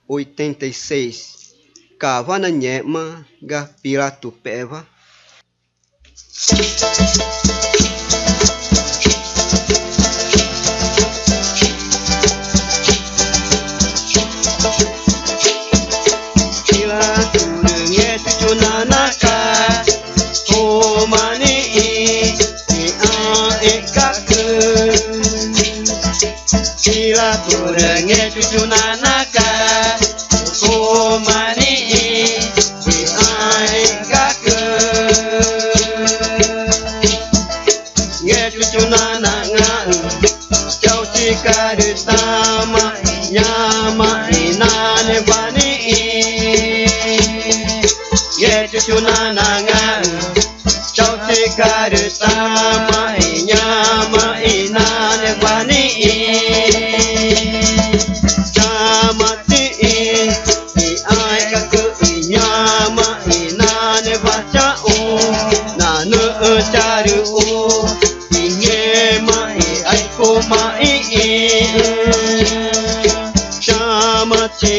86. Cavana nhema ga Pirato peva. Kurangnya cucu nanaka, kumani ai kake. Nge cucu nananga, jauh jika ditama nyama inane bani. Nge cucu nananga, jauh jika ditama nyama inane bani. Cari ingin mai aku mai sama ci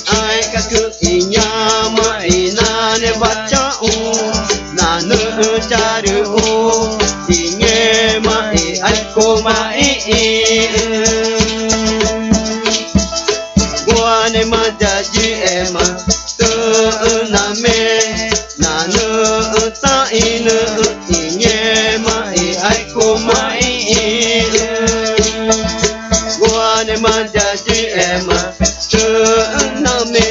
ai kaku inyama inane baca nane cari ingin mai aku mai gua ne majaji ema tu name nane ta ine inye mai aku mai gua ne majaji ema tu name